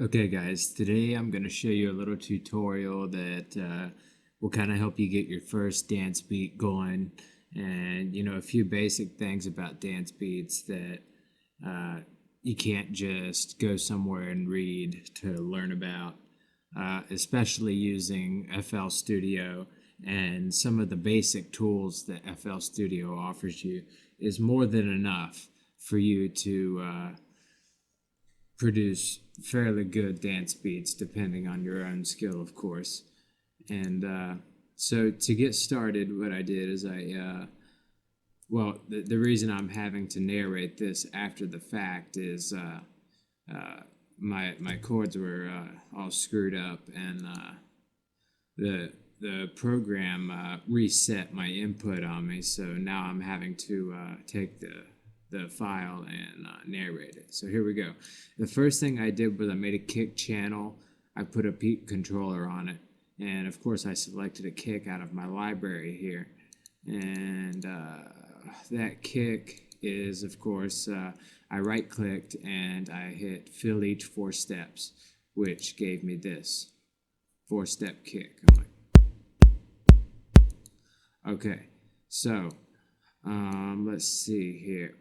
Okay guys, today I'm going to show you a little tutorial that will kind of help you get your first dance beat going, and a few basic things about dance beats that you can't just go somewhere and read to learn about, especially using FL Studio. And some of the basic tools that FL Studio offers you is more than enough for you to produce fairly good dance beats, depending on your own skill, of course. And so to get started, what I did is the reason I'm having to narrate this after the fact is my chords were all screwed up, and the program reset my input on me, so now I'm having to take the file and narrate it. So here we go. The first thing I did was I made a kick channel. I put a peak controller on it, and of course I selected a kick out of my library here, and that kick is, of course, I right clicked and I hit fill each 4 steps, which gave me this 4-step kick. I'm like, okay, so let's see here.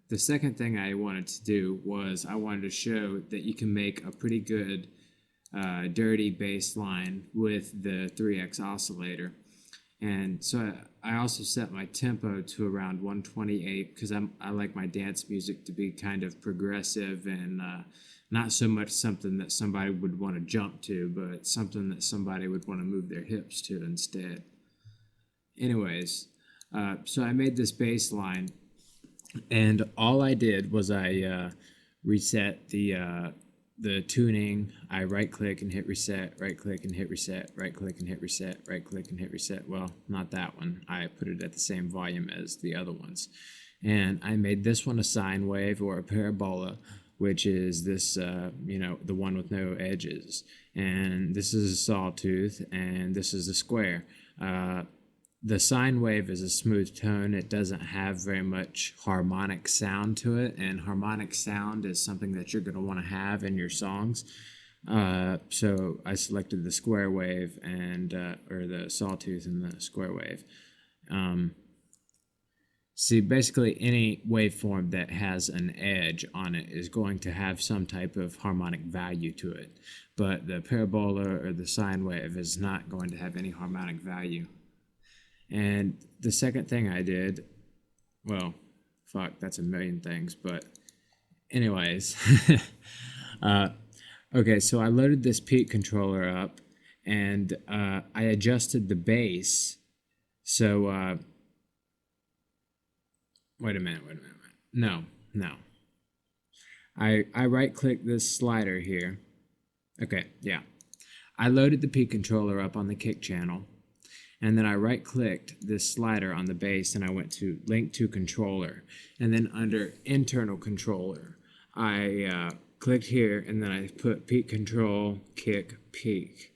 The second thing I wanted to do was I wanted to show that you can make a pretty good dirty bass line with the 3x oscillator. And so I also set my tempo to around 128 because I like my dance music to be kind of progressive and not so much something that somebody would want to jump to, but something that somebody would want to move their hips to instead. Anyways, so I made this bass line, and all I did was I reset the tuning. I right click and hit reset, right click and hit reset, right click and hit reset, right click and hit reset. Well, not that one. I put it at the same volume as the other ones. And I made this one a sine wave, or a parabola, which is this, the one with no edges. And this is a sawtooth, and this is a square. The sine wave is a smooth tone. It doesn't have very much harmonic sound to it, and harmonic sound is something that you're going to want to have in your songs. So I selected the square wave and or the sawtooth and the square wave. See, basically any waveform that has an edge on it is going to have some type of harmonic value to it, but the parabola or the sine wave is not going to have any harmonic value. And the second thing I did, well, fuck, that's a million things, but anyways, okay, so I loaded this peak controller up, and I adjusted the bass. So, wait a minute. No. I right-clicked this slider here. Okay, yeah. I loaded the peak controller up on the kick channel, and then I right-clicked this slider on the bass, and I went to Link to Controller. And then under Internal Controller, I clicked here, and then I put Peak Control, Kick, Peak.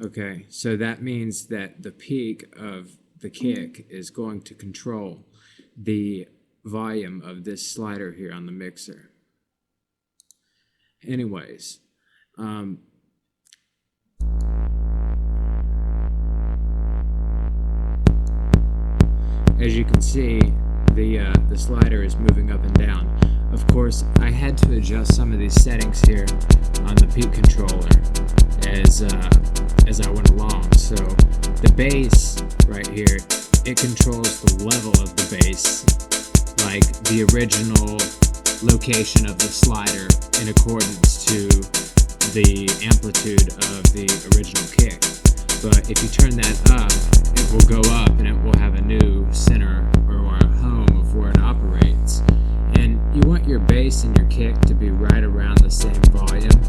Okay, so that means that the peak of the kick is going to control the volume of this slider here on the mixer. Anyways, as you can see, the slider is moving up and down. Of course, I had to adjust some of these settings here on the peak controller as I went along. So the bass right here, it controls the level of the bass, like the original location of the slider in accordance to the amplitude of the original kick. But if you turn that up, it will go up and it will have a new center or a home of where it operates. And you want your bass and your kick to be right around the same volume.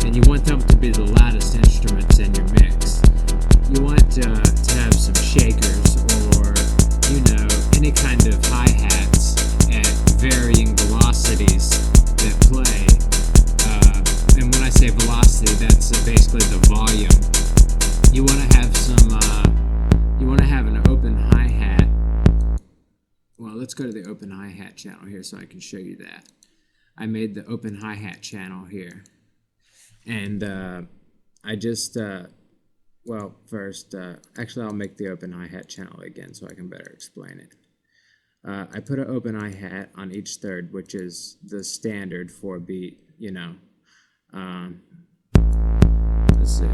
And you want them to be the loudest instruments in your mix. You want to have some shakers or, any kind of hi-hats at varying velocities that play. And when I say velocity, that's basically the volume. You want to have some, you want to have an open hi-hat. Well, let's go to the open hi-hat channel here so I can show you that. I made the open hi-hat channel here. And I just, well, first, actually I'll make the open hi-hat channel again so I can better explain it. I put an open hi-hat on each third, which is the standard 4-beat, you know. Let's see.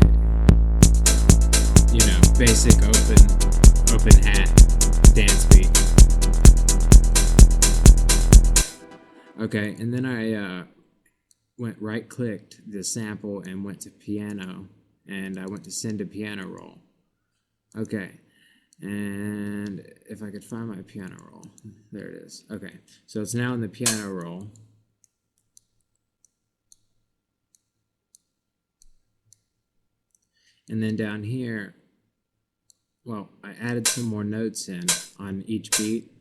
You know, basic open hat dance beat. Okay, and then I went right-clicked the sample and went to piano, and I went to send to piano roll. Okay, and if I could find my piano roll, there it is. Okay, so it's now in the piano roll. And then down here, well, I added some more notes in on each beat,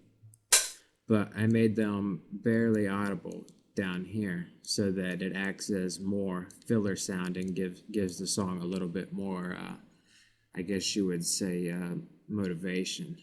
but I made them barely audible down here so that it acts as more filler sound and gives the song a little bit more, I guess you would say, motivation.